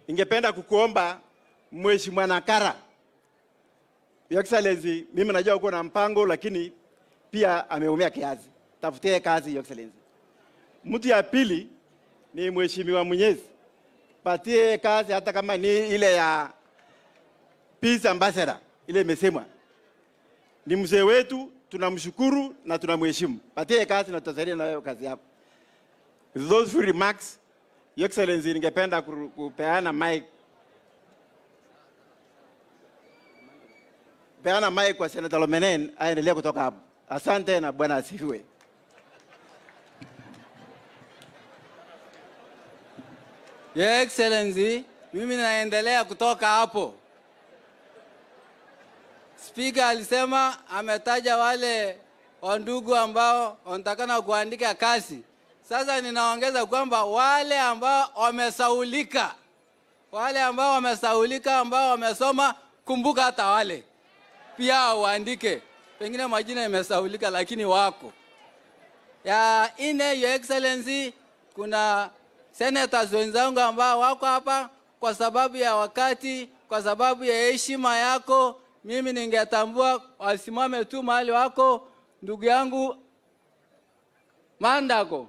Ningependa kukuomba Mheshimiwa Nakara, Your Excellency, mimi najua uko na mpango lakini pia ameumia kiasi. Tafutie kazi Your Excellency. Mtu ya pili ni Mheshimiwa Mwenyezi. Patie kazi hata kama ni ile ya Peace Ambassador, ile imesemwa. Ni mzee wetu, tunamshukuru na tunamheshimu. Patie kazi na tutasaidia na hiyo kazi yako. With those few remarks, Your Excellency, ningependa kupeana mic. Peana mic kwa Senator Lomenen aendelee kutoka hapo. Asante na Bwana asifiwe. Your Excellency, mimi naendelea kutoka hapo. Speaker alisema ametaja wale wandugu ambao wanatakana kuandika kazi. Sasa ninaongeza kwamba wale ambao wamesaulika, ambao wamesoma, kumbuka hata wale pia waandike. Pengine majina yamesaulika lakini wako. Ya ine, Your Excellency, kuna senators wenzangu ambao wako hapa kwa sababu ya wakati, kwa sababu ya heshima yako. Mimi ningetambua wasimame tu mahali wako. Ndugu yangu Mandako,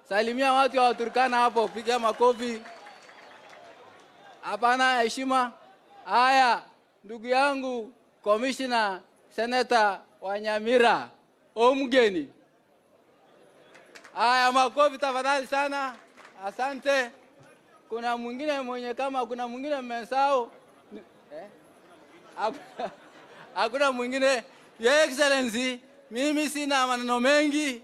salimia watu wa Turkana hapo, piga makofi. Hapana heshima. Haya, ndugu yangu Commissioner Senator Wanyamira Omgeni. Haya, makofi tafadhali sana. Asante. Kuna mwingine mwenye kama kuna mwingine mmesahau. Hakuna mwingine. Your Excellency, mimi sina maneno mengi.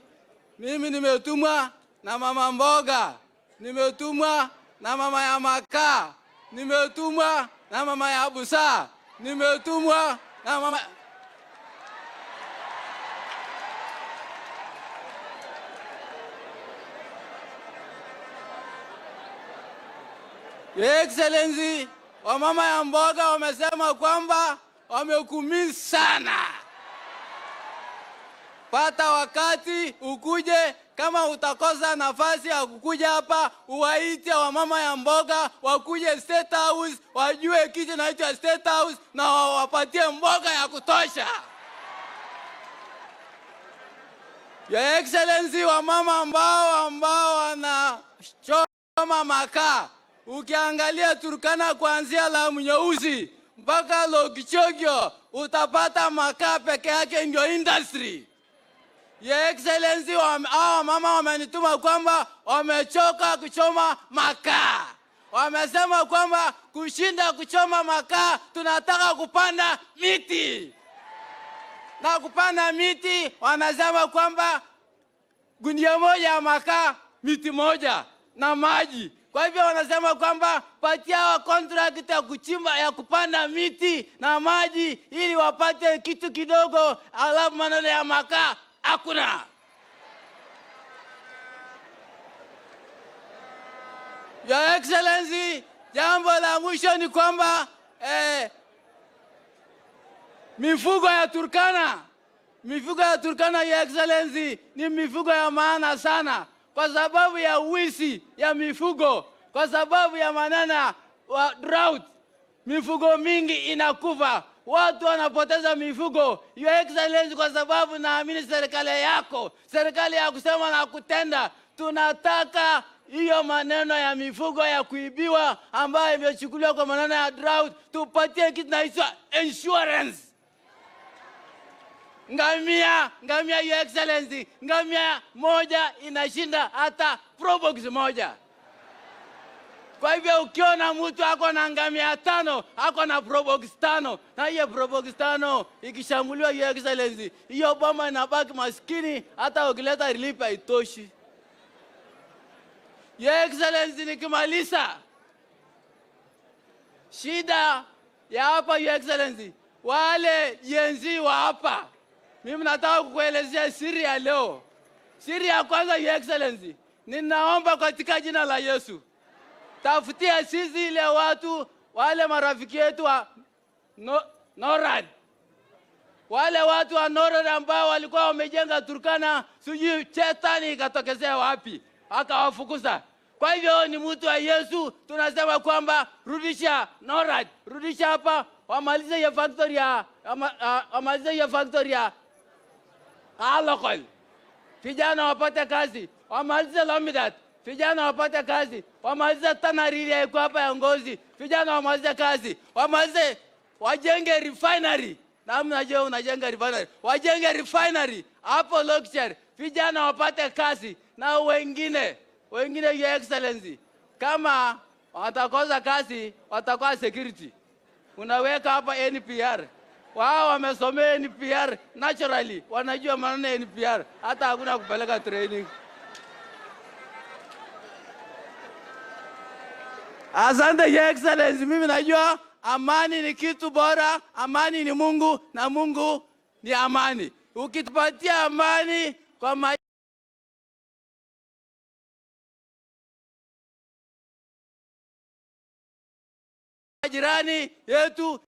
Mimi nimetumwa na mama mboga, nimetumwa na mama ya makaa, nimetumwa na mama ya busa, nimetumwa na mama. Your Excellency, wamama ya mboga wamesema kwamba wamekumii sana. Pata wakati ukuje, kama utakosa nafasi ya kukuja hapa, uwaite wamama ya mboga wakuje State House, wajue kitu inaitwa State House na wapatie mboga ya kutosha. Your Excellency, wamama ambao wanachoma makaa, ukiangalia Turkana kuanzia Lamu Nyeusi mpaka Lokichogyo, utapata makaa peke yake ndio industry. Your Excellency, hao mama wamenituma kwamba wamechoka kuchoma makaa. Wamesema kwamba kushinda kuchoma makaa, tunataka kupanda miti. Na kupanda miti, wanasema kwamba gunia moja ya makaa, miti moja na maji. Kwa hivyo wanasema kwamba patia wa contract ya kuchimba, ya kupanda miti na maji ili wapate kitu kidogo, alafu maneno ya makaa hakuna. Your Excellency, jambo la mwisho ni kwamba mifugo ya Turkana, Your Excellency, ni mifugo ya maana sana. Kwa sababu ya uwizi ya mifugo, kwa sababu ya manana wa drought, mifugo mingi inakufa, watu wanapoteza mifugo. Your Excellency, kwa sababu naamini serikali yako, serikali ya kusema na kutenda, tunataka hiyo maneno ya mifugo ya kuibiwa ambayo imechukuliwa kwa maneno ya drought, tupatie kitu inaitwa insurance. Ngamia, Your Excellency, ngamia moja inashinda hata probox moja. Kwa hivyo ukiona mtu ako na ngamia 5, ako na probox 5, na hiyo probox 5 ikishambuliwa, Your Excellency, hiyo boma inabaki maskini, hata ukileta relief haitoshi. Your Excellency, nikimaliza, shida ya hapa Your Excellency, wale jenzi wa hapa, mimi nataka kukuelezea siri ya leo. Siri ya kwanza, Your Excellency, ninaomba katika jina la Yesu, tafutia sisi ile watu, wale marafiki yetu wa NORAD. Wale watu wa NORAD ambao walikuwa wamejenga Turkana, sijui chetani ikatokezea wapi, akawafukuza. Kwa hivyo ni mtu wa Yesu, tunasema kwamba rudisha NORAD, rudisha hapa, wamalize hiyo factory ya local. Vijana wapate kazi, wamalize Lomidat, vijana wapate kazi, wamalize tanari ya iko hapa ya Ngozi, vijana wamalize kazi, wajenge refinery. Na mnajua unajenga refinery, wajenge refinery hapo Lokcher, vijana wapate kazi. Na wengine your excellency, kama watakosa kazi watakuwa security, unaweka hapa NPR. Wao wamesomea NPR naturally, wanajua maana NPR, hata hakuna kupeleka training. Asante your excellency, mimi najua amani ni kitu bora, amani ni Mungu na Mungu ni amani. Ukitupatia amani kwa jirani yetu